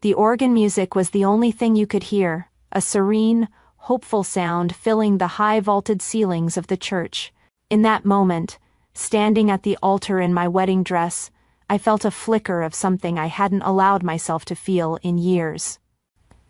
The organ music was the only thing you could hear, a serene, hopeful sound filling the high-vaulted ceilings of the church. In that moment, standing at the altar in my wedding dress, I felt a flicker of something I hadn't allowed myself to feel in years.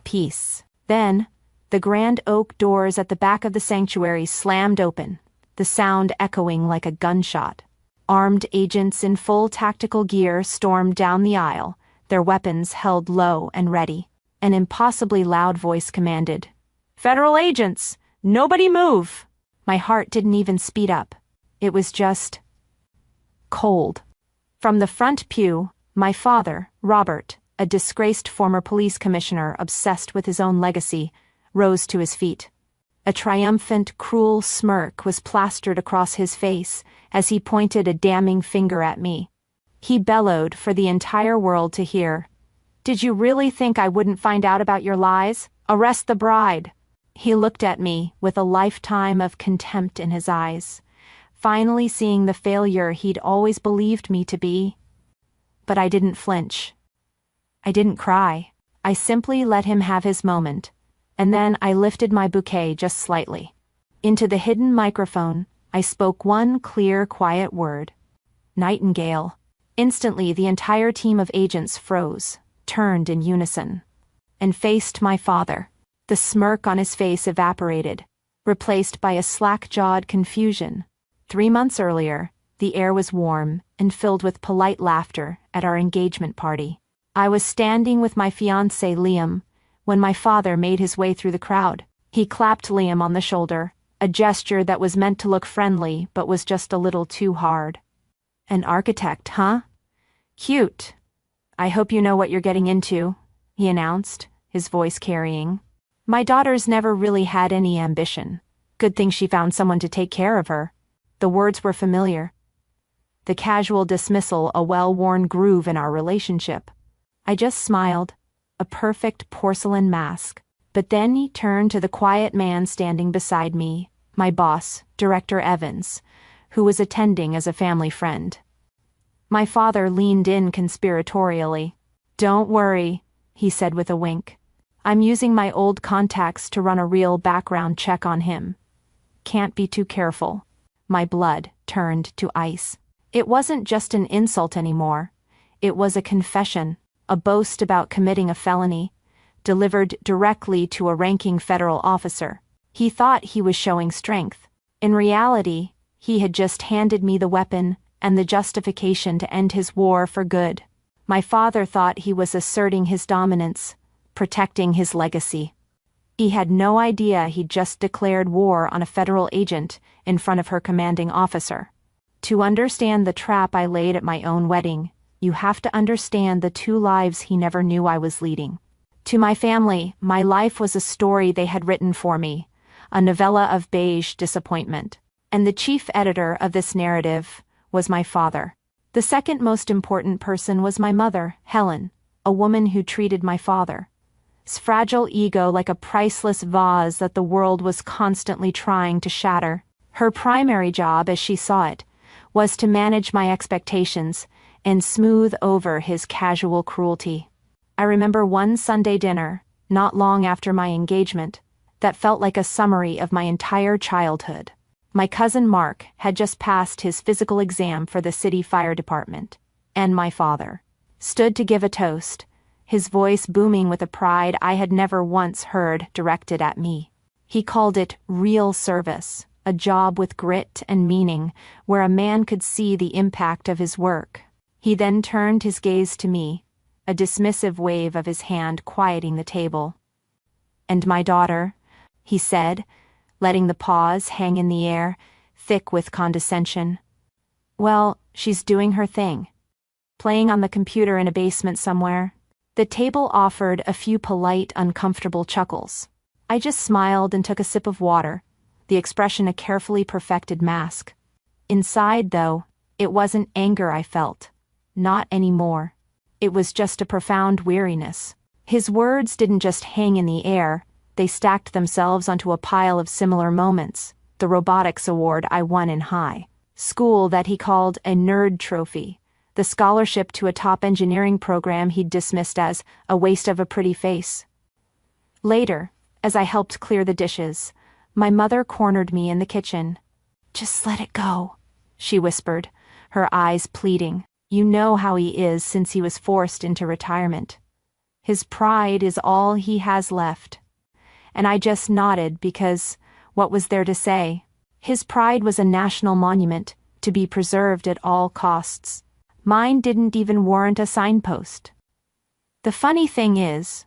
Peace. Then, the grand oak doors at the back of the sanctuary slammed open, the sound echoing like a gunshot. Armed agents in full tactical gear stormed down the aisle, their weapons held low and ready. An impossibly loud voice commanded, "Federal agents! Nobody move!" My heart didn't even speed up. It was just cold. From the front pew, my father, Robert, a disgraced former police commissioner obsessed with his own legacy, rose to his feet. A triumphant, cruel smirk was plastered across his face as he pointed a damning finger at me. He bellowed for the entire world to hear, "Did you really think I wouldn't find out about your lies? Arrest the bride!" He looked at me with a lifetime of contempt in his eyes, finally seeing the failure he'd always believed me to be. But I didn't flinch. I didn't cry. I simply let him have his moment, and then I lifted my bouquet just slightly. Into the hidden microphone, I spoke one clear, quiet word. "Nightingale." Instantly, the entire team of agents froze, turned in unison, and faced my father. The smirk on his face evaporated, replaced by a slack-jawed confusion. 3 months earlier, the air was warm and filled with polite laughter at our engagement party. I was standing with my fiancé, Liam, when my father made his way through the crowd. He clapped Liam on the shoulder, a gesture that was meant to look friendly but was just a little too hard. "An architect, huh? Cute. I hope you know what you're getting into," he announced, his voice carrying. "My daughter's never really had any ambition. Good thing she found someone to take care of her." The words were familiar. The casual dismissal a well-worn groove in our relationship. I just smiled, a perfect porcelain mask. But then he turned to the quiet man standing beside me, my boss, Director Evans, who was attending as a family friend. My father leaned in conspiratorially. "Don't worry," he said with a wink. "I'm using my old contacts to run a real background check on him. Can't be too careful." My blood turned to ice. It wasn't just an insult anymore. It was a confession, a boast about committing a felony, delivered directly to a ranking federal officer. He thought he was showing strength. In reality, he had just handed me the weapon and the justification to end his war for good. My father thought he was asserting his dominance, protecting his legacy. He had no idea he'd just declared war on a federal agent in front of her commanding officer. To understand the trap I laid at my own wedding, you have to understand the 2 lives he never knew I was leading. To my family, my life was a story they had written for me, a novella of beige disappointment. And the chief editor of this narrative was my father. The second most important person was my mother, Helen, a woman who treated my father's fragile ego like a priceless vase that the world was constantly trying to shatter. Her primary job, as she saw it, was to manage my expectations and smooth over his casual cruelty. I remember one Sunday dinner, not long after my engagement, that felt like a summary of my entire childhood. My cousin Mark had just passed his physical exam for the city fire department, and my father stood to give a toast, his voice booming with a pride I had never once heard directed at me. He called it real service, a job with grit and meaning, where a man could see the impact of his work. He then turned his gaze to me, a dismissive wave of his hand quieting the table. "And my daughter," he said, letting the pause hang in the air, thick with condescension. "Well, she's doing her thing. Playing on the computer in a basement somewhere." The table offered a few polite, uncomfortable chuckles. I just smiled and took a sip of water, the expression a carefully perfected mask. Inside, though, it wasn't anger I felt. Not anymore. It was just a profound weariness. His words didn't just hang in the air, they stacked themselves onto a pile of similar moments. The robotics award I won in high school that he called a nerd trophy, the the scholarship to a top engineering program he'd dismissed as a waste of a pretty face. Later, as I helped clear the dishes, my mother cornered me in the kitchen. "Just let it go," she whispered, her eyes pleading. "You know how he is since he was forced into retirement. His pride is all he has left." And I just nodded because, what was there to say? His pride was a national monument, to be preserved at all costs. Mine didn't even warrant a signpost. The funny thing is,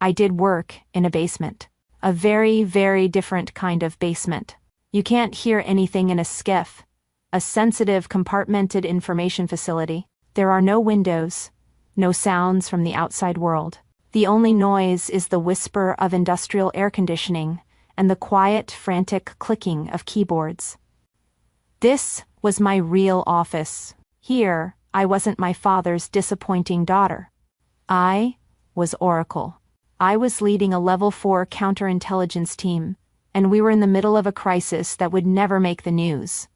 I did work in a basement. A very, very different kind of basement. You can't hear anything in a skiff, a sensitive, compartmented information facility. There are no windows, no sounds from the outside world. The only noise is the whisper of industrial air conditioning and the quiet, frantic clicking of keyboards. This was my real office. Here, I wasn't my father's disappointing daughter. I was Oracle. I was leading a Level 4 counterintelligence team, and we were in the middle of a crisis that would never make the news.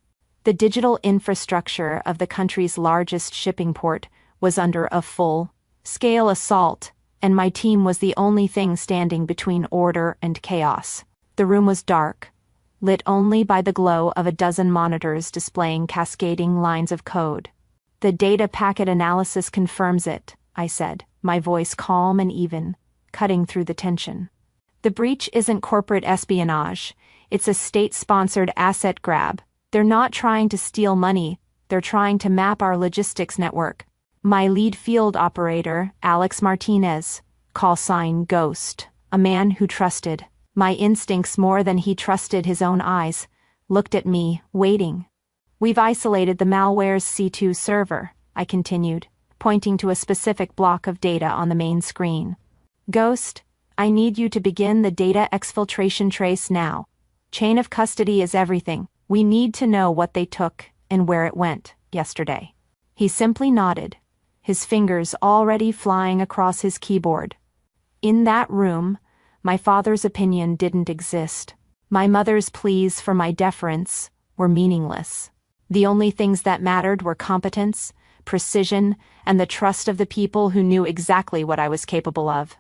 The digital infrastructure of the country's largest shipping port was under a full-scale assault, and my team was the only thing standing between order and chaos. The room was dark, lit only by the glow of a dozen monitors displaying cascading lines of code. "The data packet analysis confirms it," I said, my voice calm and even, cutting through the tension. "The breach isn't corporate espionage. It's a state-sponsored asset grab. They're not trying to steal money. They're trying to map our logistics network. My lead field operator, Alex Martinez, call sign Ghost, a man who trusted my instincts more than he trusted his own eyes, looked at me, waiting. We've isolated the malware's C2 server," I continued, pointing to a specific block of data on the main screen. "Ghost, I need you to begin the data exfiltration trace now. Chain of custody is everything. We need to know what they took and where it went yesterday." He simply nodded, his fingers already flying across his keyboard. In that room, my father's opinion didn't exist. My mother's pleas for my deference were meaningless. The only things that mattered were competence, precision, and the trust of the people who knew exactly what I was capable of.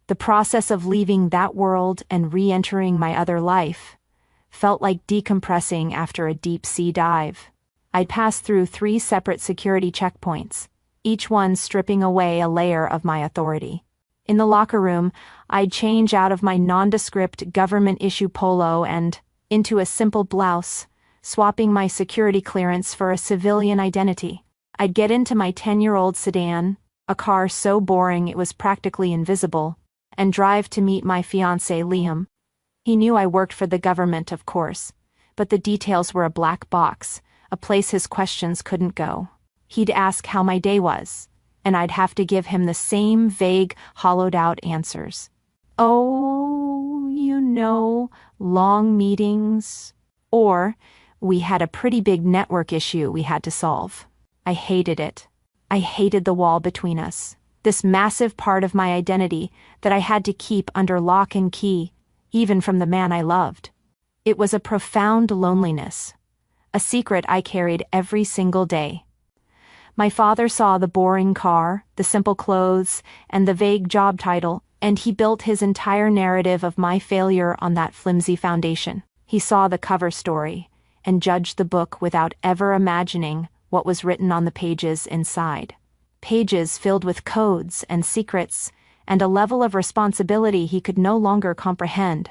The process of leaving that world and re-entering my other life felt like decompressing after a deep-sea dive. I'd passed through 3 separate security checkpoints, each one stripping away a layer of my authority. In the locker room, I'd change out of my nondescript government-issue polo and into a simple blouse, swapping my security clearance for a civilian identity. I'd get into my 10-year-old sedan, a car so boring it was practically invisible, and drive to meet my fiancé Liam. He knew I worked for the government, of course, but the details were a black box, a place his questions couldn't go. He'd ask how my day was, and I'd have to give him the same vague, hollowed-out answers. "Oh, you know, long meetings." Or, "We had a pretty big network issue we had to solve." I hated it. I hated the wall between us, this massive part of my identity that I had to keep under lock and key, even from the man I loved. It was a profound loneliness, a secret I carried every single day. My father saw the boring car, the simple clothes, and the vague job title, and he built his entire narrative of my failure on that flimsy foundation. He saw the cover story, and judged the book without ever imagining what was written on the pages inside. Pages filled with codes and secrets, and a level of responsibility he could no longer comprehend.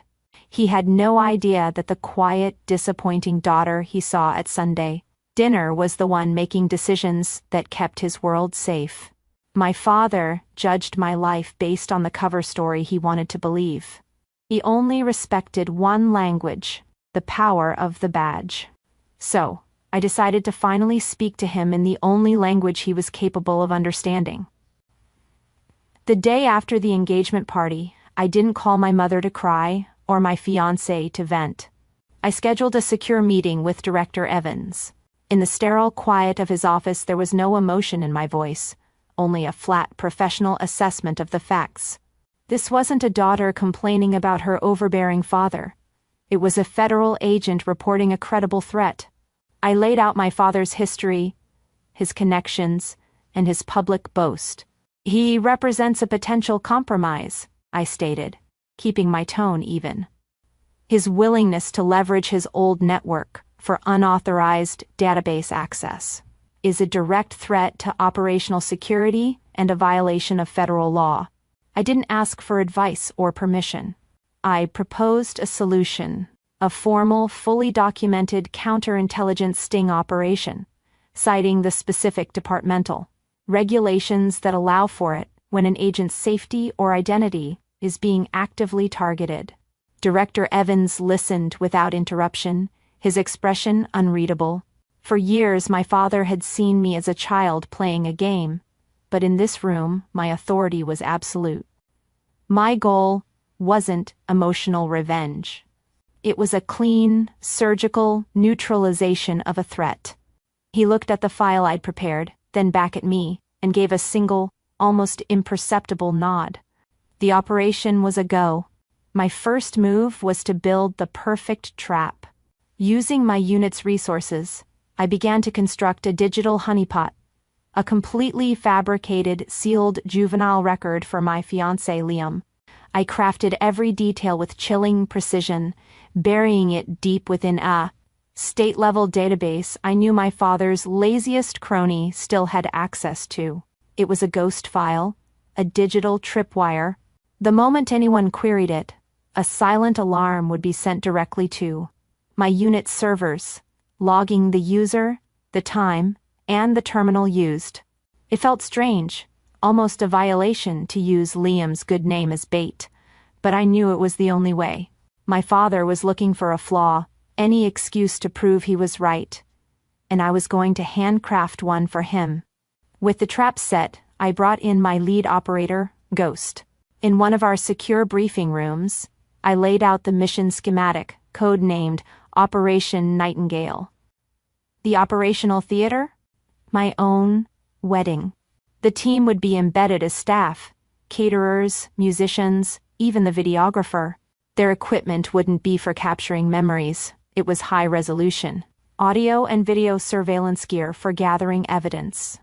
He had no idea that the quiet, disappointing daughter he saw at Sunday dinner was the one making decisions that kept his world safe. My father judged my life based on the cover story he wanted to believe. He only respected one language, the power of the badge. So, I decided to finally speak to him in the only language he was capable of understanding. The day after the engagement party, I didn't call my mother to cry or my fiancé to vent. I scheduled a secure meeting with Director Evans. In the sterile quiet of his office, there was no emotion in my voice, only a flat, professional assessment of the facts. This wasn't a daughter complaining about her overbearing father. It was a federal agent reporting a credible threat. I laid out my father's history, his connections, and his public boast. "He represents a potential compromise," I stated, keeping my tone even. "His willingness to leverage his old network for unauthorized database access is a direct threat to operational security and a violation of federal law." I didn't ask for advice or permission. I proposed a solution, a formal, fully documented counterintelligence sting operation, citing the specific departmental regulations that allow for it when an agent's safety or identity is being actively targeted. Director Evans listened without interruption, his expression unreadable. For years my father had seen me as a child playing a game, but in this room my authority was absolute. My goal wasn't emotional revenge. It was a clean, surgical neutralization of a threat. He looked at the file I'd prepared, then back at me, and gave a single, almost imperceptible nod. The operation was a go. My first move was to build the perfect trap. Using my unit's resources, I began to construct a digital honeypot, a completely fabricated, sealed juvenile record for my fiancé Liam. I crafted every detail with chilling precision, burying it deep within a state-level database I knew my father's laziest crony still had access to. It was a ghost file, a digital tripwire. The moment anyone queried it, a silent alarm would be sent directly to my unit's servers, logging the user, the time, and the terminal used. It felt strange, almost a violation to use Liam's good name as bait, but I knew it was the only way. My father was looking for a flaw, any excuse to prove he was right, and I was going to handcraft one for him. With the trap set, I brought in my lead operator, Ghost. In one of our secure briefing rooms, I laid out the mission schematic, code-named Operation Nightingale. The operational theater? My own wedding. The team would be embedded as staff, caterers, musicians, even the videographer. Their equipment wouldn't be for capturing memories. It was high resolution, audio and video surveillance gear for gathering evidence.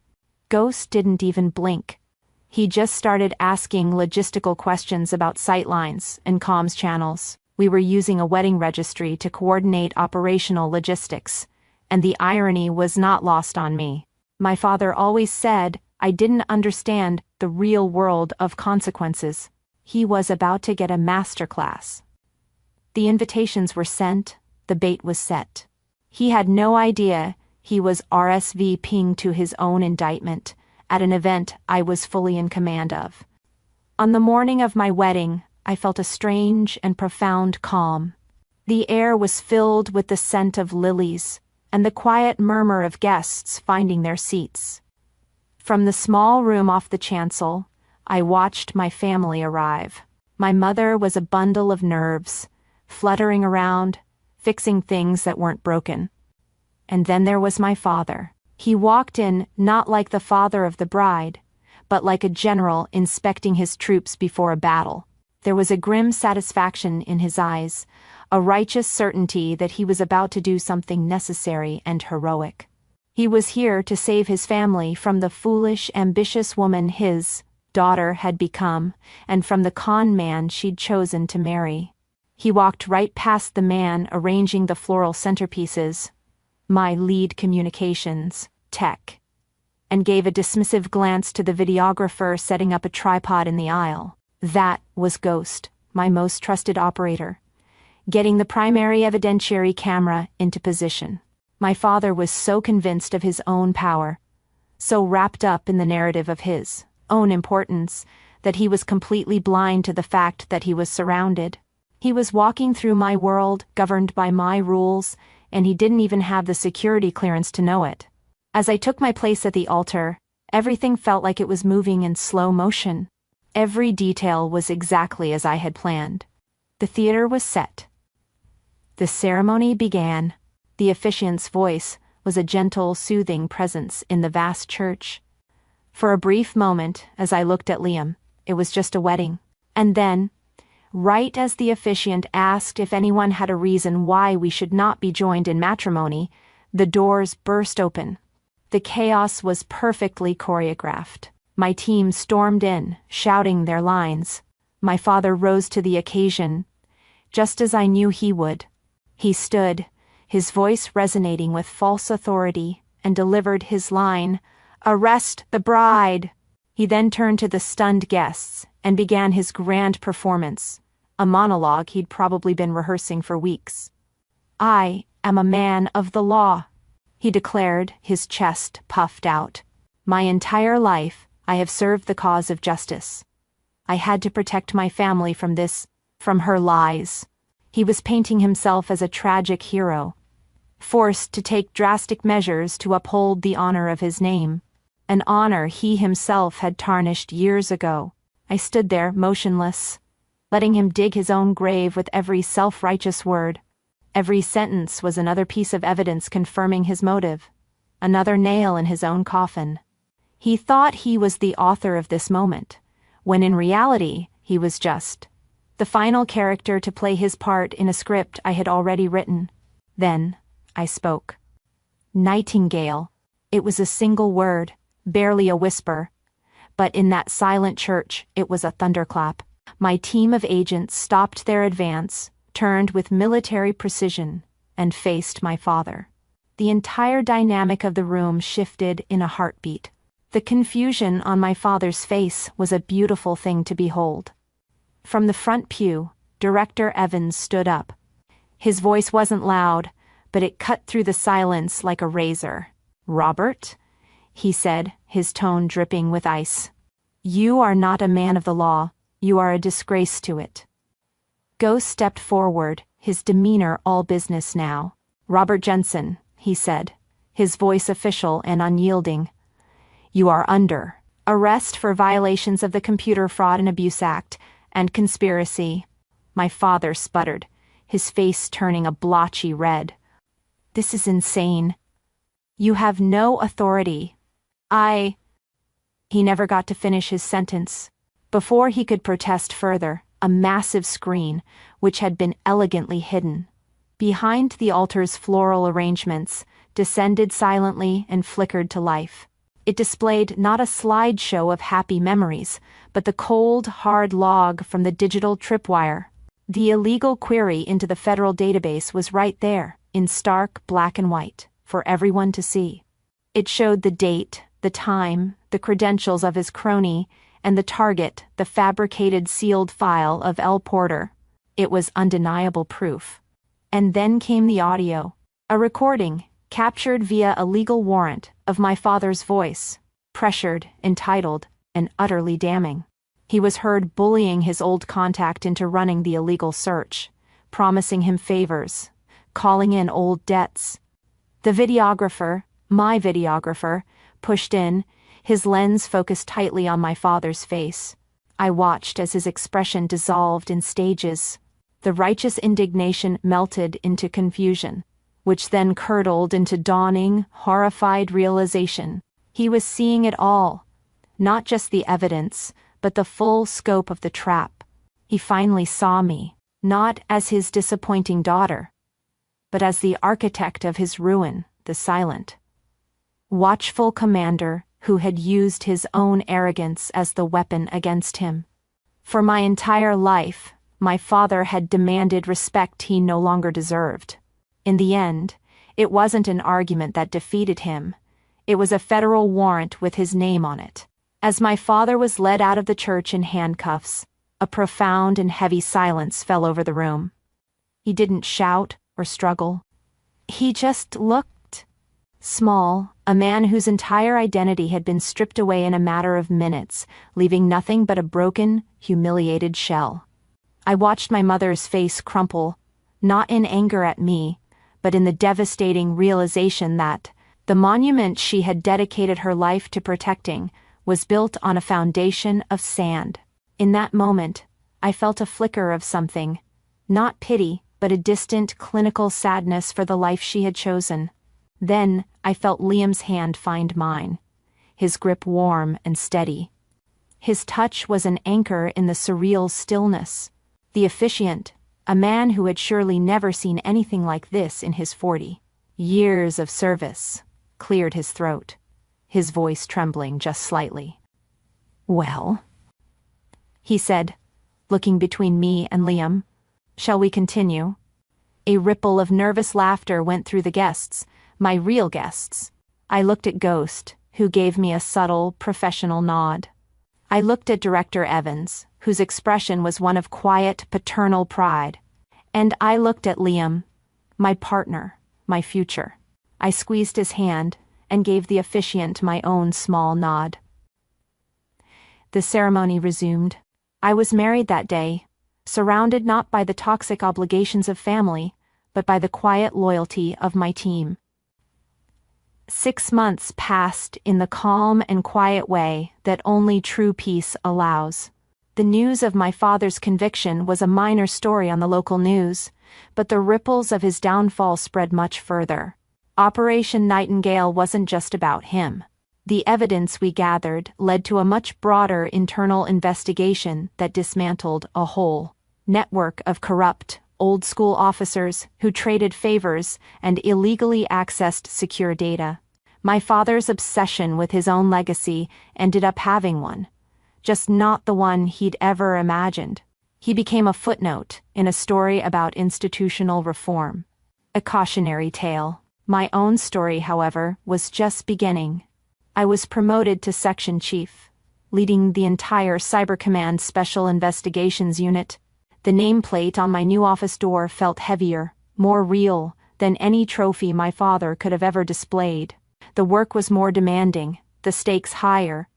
Ghost didn't even blink. He just started asking logistical questions about sightlines and comms channels. We were using a wedding registry to coordinate operational logistics, and the irony was not lost on me. My father always said I didn't understand the real world of consequences. He was about to get a masterclass. The invitations were sent, the bait was set. He had no idea he was RSVPing to his own indictment at an event I was fully in command of. On the morning of my wedding, I felt a strange and profound calm. The air was filled with the scent of lilies and the quiet murmur of guests finding their seats. From the small room off the chancel, I watched my family arrive. My mother was a bundle of nerves, fluttering around, fixing things that weren't broken. And then there was my father. He walked in not like the father of the bride, but like a general inspecting his troops before a battle. There was a grim satisfaction in his eyes, a righteous certainty that he was about to do something necessary and heroic. He was here to save his family from the foolish, ambitious woman his daughter had become, and from the con man she'd chosen to marry. He walked right past the man arranging the floral centerpieces, my lead communications tech, and gave a dismissive glance to the videographer setting up a tripod in the aisle. That was Ghost, my most trusted operator, getting the primary evidentiary camera into position. My father was so convinced of his own power, so wrapped up in the narrative of his own importance, that he was completely blind to the fact that he was surrounded. He was walking through my world, governed by my rules, and he didn't even have the security clearance to know it. As I took my place at the altar, everything felt like it was moving in slow motion. Every detail was exactly as I had planned. The theater was set. The ceremony began. The officiant's voice was a gentle, soothing presence in the vast church. For a brief moment, as I looked at Liam, it was just a wedding. And then, right as the officiant asked if anyone had a reason why we should not be joined in matrimony, the doors burst open. The chaos was perfectly choreographed. My team stormed in, shouting their lines. My father rose to the occasion, just as I knew he would. He stood, his voice resonating with false authority, and delivered his line, "Arrest the bride!" He then turned to the stunned guests and began his grand performance, a monologue he'd probably been rehearsing for weeks. "I am a man of the law," he declared, his chest puffed out. "My entire life, I have served the cause of justice. I had to protect my family from her lies." He was painting himself as a tragic hero, forced to take drastic measures to uphold the honor of his name, an honor he himself had tarnished years ago. I stood there, motionless, letting him dig his own grave with every self-righteous word. Every sentence was another piece of evidence confirming his motive, another nail in his own coffin. He thought he was the author of this moment, when in reality he was just the final character to play his part in a script I had already written. Then I spoke. Nightingale. It was a single word, barely a whisper. But in that silent church, it was a thunderclap. My team of agents stopped their advance, turned with military precision, and faced my father. The entire dynamic of the room shifted in a heartbeat. The confusion on my father's face was a beautiful thing to behold. From the front pew, Director Evans stood up. His voice wasn't loud, but it cut through the silence like a razor. "Robert," he said, his tone dripping with ice. "You are not a man of the law. You are a disgrace to it." Ghost stepped forward, his demeanor all business now. "Robert Jensen," he said, his voice official and unyielding. "You are under arrest for violations of the Computer Fraud and Abuse Act and conspiracy." My father sputtered, his face turning a blotchy red. "This is insane. You have no authority. He never got to finish his sentence. Before he could protest further, a massive screen, which had been elegantly hidden behind the altar's floral arrangements, descended silently and flickered to life. It displayed not a slideshow of happy memories, but the cold, hard log from the digital tripwire. The illegal query into the federal database was right there, in stark black and white, for everyone to see. It showed the date, the time, the credentials of his crony, and the target, the fabricated sealed file of L. Porter. It was undeniable proof. And then came the audio, a recording, captured via a legal warrant, of my father's voice, pressured, entitled, and utterly damning. He was heard bullying his old contact into running the illegal search, promising him favors, calling in old debts. The videographer, my videographer, pushed in, his lens focused tightly on my father's face. I watched as his expression dissolved in stages. The righteous indignation melted into confusion, which then curdled into dawning, horrified realization. He was seeing it all, not just the evidence, but the full scope of the trap. He finally saw me, not as his disappointing daughter, but as the architect of his ruin, the silent, watchful commander who had used his own arrogance as the weapon against him. For my entire life, my father had demanded respect he no longer deserved. In the end, it wasn't an argument that defeated him. It was a federal warrant with his name on it. As my father was led out of the church in handcuffs, a profound and heavy silence fell over the room. He didn't shout or struggle. He just looked small, a man whose entire identity had been stripped away in a matter of minutes, leaving nothing but a broken, humiliated shell. I watched my mother's face crumple, not in anger at me, but in the devastating realization that the monument she had dedicated her life to protecting was built on a foundation of sand. In that moment, I felt a flicker of something, not pity, but a distant, clinical sadness for the life she had chosen. Then I felt Liam's hand find mine, his grip warm and steady. His touch was an anchor in the surreal stillness. The officiant, a man who had surely never seen anything like this in his 40 years of service, cleared his throat. his voice trembling just slightly. "Well?" he said, looking between me and Liam. "Shall we continue?" A ripple of nervous laughter went through the guests, my real guests. I looked at Ghost, who gave me a subtle, professional nod. I looked at Director Evans, whose expression was one of quiet, paternal pride. And I looked at Liam, my partner, my future. I squeezed his hand and gave the officiant my own small nod. The ceremony resumed. I was married that day, surrounded not by the toxic obligations of family, but by the quiet loyalty of my team. 6 months passed in the calm and quiet way that only true peace allows. The news of my father's conviction was a minor story on the local news, but the ripples of his downfall spread much further. Operation Nightingale wasn't just about him. The evidence we gathered led to a much broader internal investigation that dismantled a whole network of corrupt, old-school officers who traded favors and illegally accessed secure data. My father's obsession with his own legacy ended up having one, just not the one he'd ever imagined. He became a footnote in a story about institutional reform. A cautionary tale. My own story, however, was just beginning. I was promoted to Section Chief, leading the entire Cyber Command Special Investigations Unit. The nameplate on my new office door felt heavier, more real, than any trophy my father could have ever displayed. The work was more demanding, the stakes higher,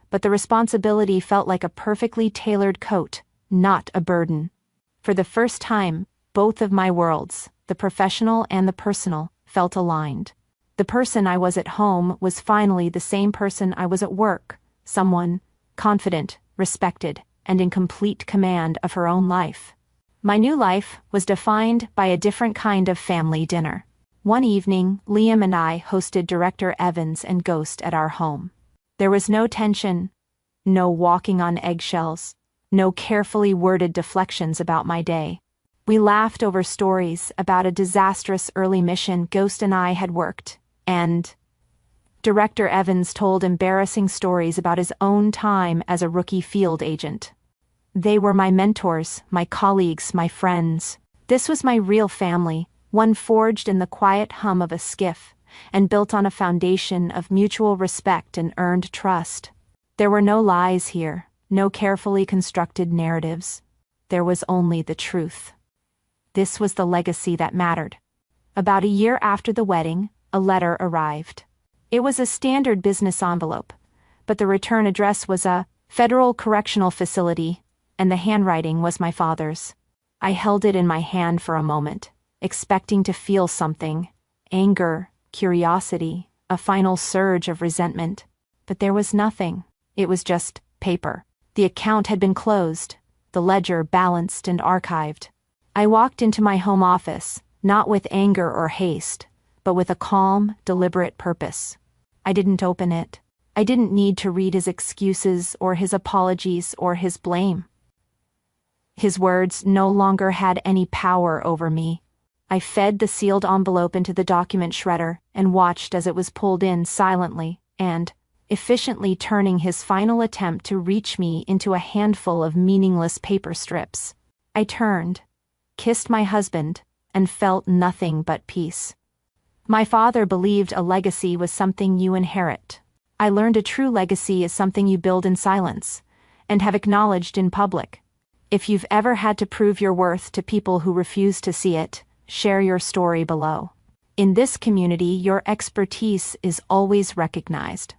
but the responsibility felt like a perfectly tailored coat, not a burden. For the first time, both of my worlds, the professional and the personal, felt aligned. The person I was at home was finally the same person I was at work, someone confident, respected, and in complete command of her own life. My new life was defined by a different kind of family dinner. One evening, Liam and I hosted Director Evans and Ghost at our home. There was no tension, no walking on eggshells, no carefully worded deflections about my day. We laughed over stories about a disastrous early mission Ghost and I had worked, and Director Evans told embarrassing stories about his own time as a rookie field agent. They were my mentors, my colleagues, my friends. This was my real family, one forged in the quiet hum of a skiff, and built on a foundation of mutual respect and earned trust. There were no lies here, no carefully constructed narratives. There was only the truth. This was the legacy that mattered. About a year after the wedding, a letter arrived. It was a standard business envelope, but the return address was a federal correctional facility, and the handwriting was my father's. I held it in my hand for a moment, expecting to feel something: anger, curiosity, a final surge of resentment. But there was nothing. It was just paper. The account had been closed, the ledger balanced and archived. I walked into my home office, not with anger or haste, but with a calm, deliberate purpose. I didn't open it. I didn't need to read his excuses or his apologies or his blame. His words no longer had any power over me. I fed the sealed envelope into the document shredder and watched as it was pulled in silently and efficiently turning his final attempt to reach me into a handful of meaningless paper strips. I turned, kissed my husband, and felt nothing but peace. My father believed a legacy was something you inherit. I learned a true legacy is something you build in silence, and have acknowledged in public. If you've ever had to prove your worth to people who refuse to see it, share your story below. In this community, your expertise is always recognized.